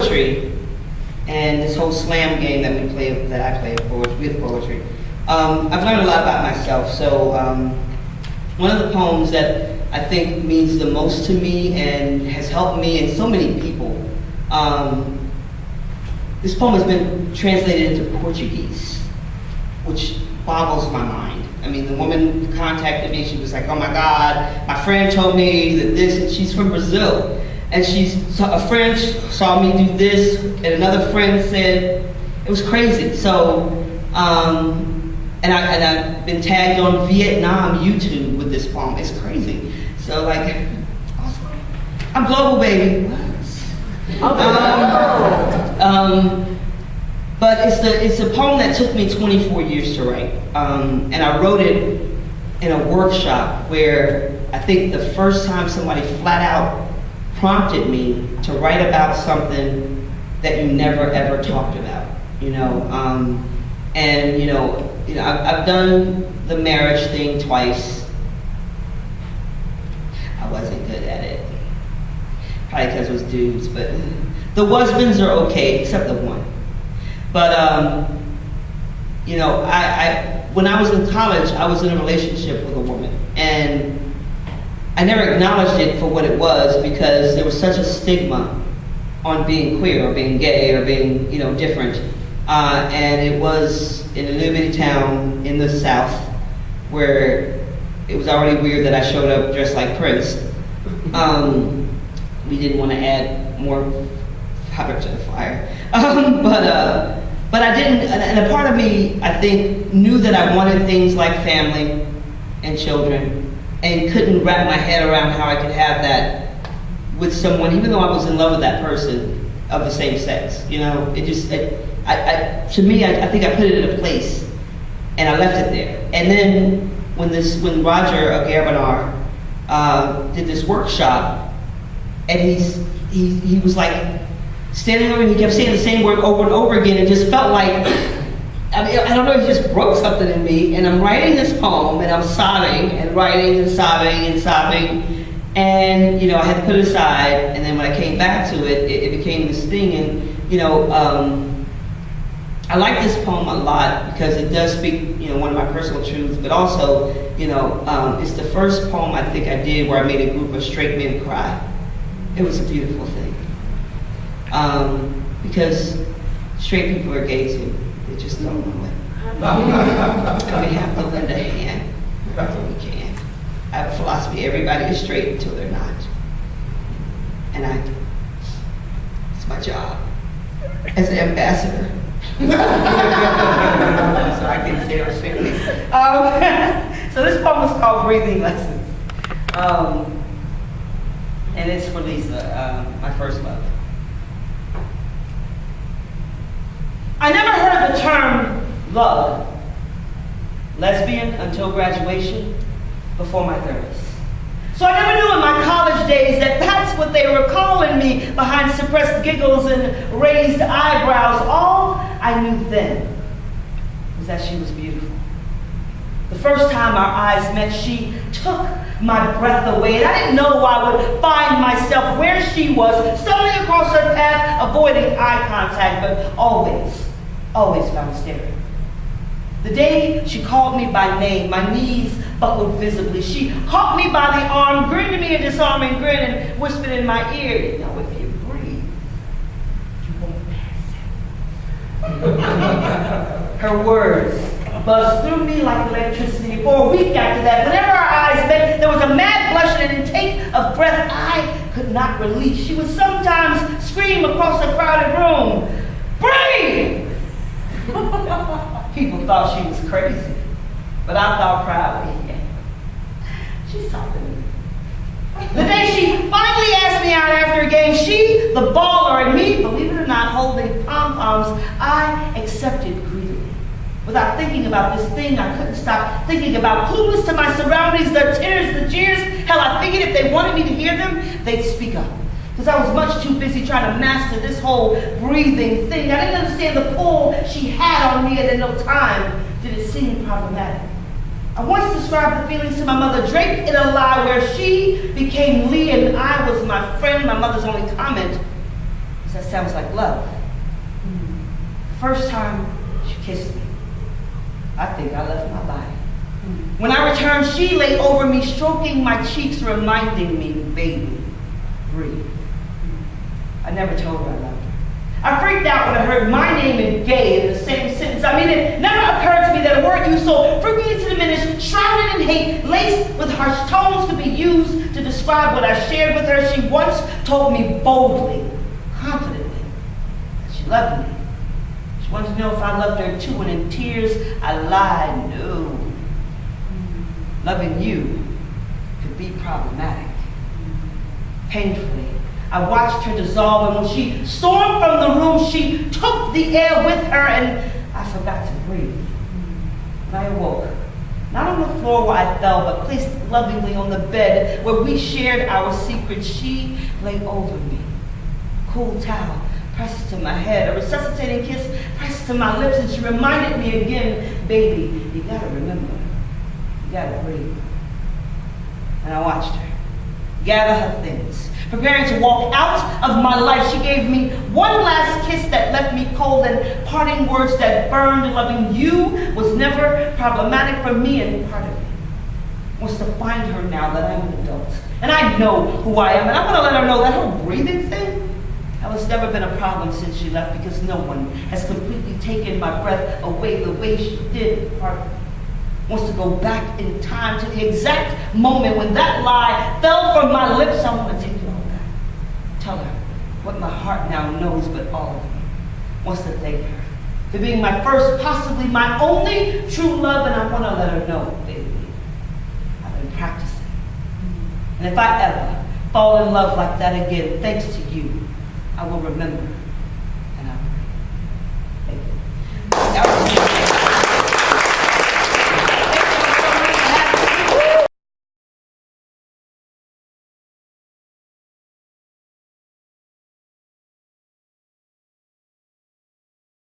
poetry and this whole slam game that we play, that I play with poetry, I've learned a lot about myself. So one of the poems that I think means the most to me and has helped me and so many people, this poem has been translated into Portuguese, which boggles my mind. I mean, the woman contacted me, she was like, oh my God, my friend told me that this, and she's from Brazil. And a friend saw me do this, and another friend said, it was crazy. So, and I've been tagged on Vietnam YouTube with this poem. It's crazy. So like, I'm global, baby. But it's a poem that took me 24 years to write. And I wrote it in a workshop where I think the first time somebody flat out prompted me to write about something that you never ever talked about, you know. And I've done the marriage thing twice. I wasn't good at it, probably because it was dudes, but the husbands are okay, except the one. But when I was in college, I was in a relationship with a woman, and I never acknowledged it for what it was because there was such a stigma on being queer or being gay or being, different. And it was in a little bitty town in the South where it was already weird that I showed up dressed like Prince. We didn't want to add more fire to the fire. But I didn't, and a part of me, I think, knew that I wanted things like family and children, and couldn't wrap my head around how I could have that with someone, even though I was in love with that person of the same sex. To me, I think I put it in a place, and I left it there. And then when Roger Garbanar did this workshop, and he was like standing over, and he kept saying the same word over and over again, and just felt like, I don't know, he just broke something in me, and I'm writing this poem, and I'm sobbing, and writing, and sobbing, and sobbing, and, I had to put it aside, and then when I came back to it, it became this thing, and, I like this poem a lot because it does speak, one of my personal truths, but also, it's the first poem I think I did where I made a group of straight men cry. It was a beautiful thing. Because straight people are gay too. They just don't know it. And we have to lend a hand when we can. I have a philosophy, everybody is straight until they're not. And it's my job as an ambassador. So I can say it respectfully. So this poem is called Breathing Lessons. And it's for Lisa, my first love. I never heard the term love, lesbian, until graduation, before my 30s. So I never knew in my college days that that's what they were calling me behind suppressed giggles and raised eyebrows. All I knew then was that she was beautiful. The first time our eyes met, she took my breath away, and I didn't know I would find myself where she was, stumbling across her path, avoiding eye contact, but always found staring. The day she called me by name, my knees buckled visibly. She caught me by the arm, grinned at me a disarming grin, and whispered in my ear, if you breathe, you won't pass it. Her words buzzed through me like electricity. For a week after that, whenever our eyes met, there was a mad blush and an intake of breath I could not release. She would sometimes scream across a crowded room, breathe! People thought she was crazy, but I thought proudly, yeah, she's talking to me. The day she finally asked me out after a game, she, the baller, and me, believe it or not, holding pom-poms, I accepted greedily. Without thinking about this thing, I couldn't stop thinking about, clueless to my surroundings, the tears, the jeers. Hell, I figured if they wanted me to hear them, they'd speak up. Because I was much too busy trying to master this whole breathing thing. I didn't understand the pull she had on me, and in no time did it seem problematic. I once described the feelings to my mother, draped in a lie where she became Lee and I was my friend. My mother's only comment That sounds like love. First time she kissed me, I think I left my body. When I returned, she lay over me, stroking my cheeks, reminding me, baby, breathe. I never told her I loved her. I freaked out when I heard my name and gay in the same sentence. I mean, it never occurred to me that a word used so frequently to diminish, shrouded in hate, laced with harsh tones, could be used to describe what I shared with her. She once told me boldly, confidently, that she loved me. She wanted to know if I loved her too, and in tears I lied, no. Loving you could be problematic. Painfully, I watched her dissolve, and when she stormed from the room, she took the air with her, and I forgot to breathe. When I awoke, not on the floor where I fell, but placed lovingly on the bed where we shared our secrets, she lay over me. Cool towel pressed to my head, a resuscitating kiss pressed to my lips, and she reminded me again, baby, you gotta remember, you gotta breathe. And I watched her gather her things, preparing to walk out of my life. She gave me one last kiss that left me cold, and parting words that burned. Loving you was never problematic for me, and part of me wants to find her now that I'm an adult. And I know who I am, and I want to let her know that her breathing thing has never been a problem since she left, because no one has completely taken my breath away the way she did. Part of me wants to go back in time to the exact moment when that lie fell from my lips. I want to take it all back. Tell her what my heart now knows, but all of me wants to thank her for being my first, possibly my only true love, and I want to let her know, baby, I've been practicing. And if I ever fall in love like that again, thanks to you, I will remember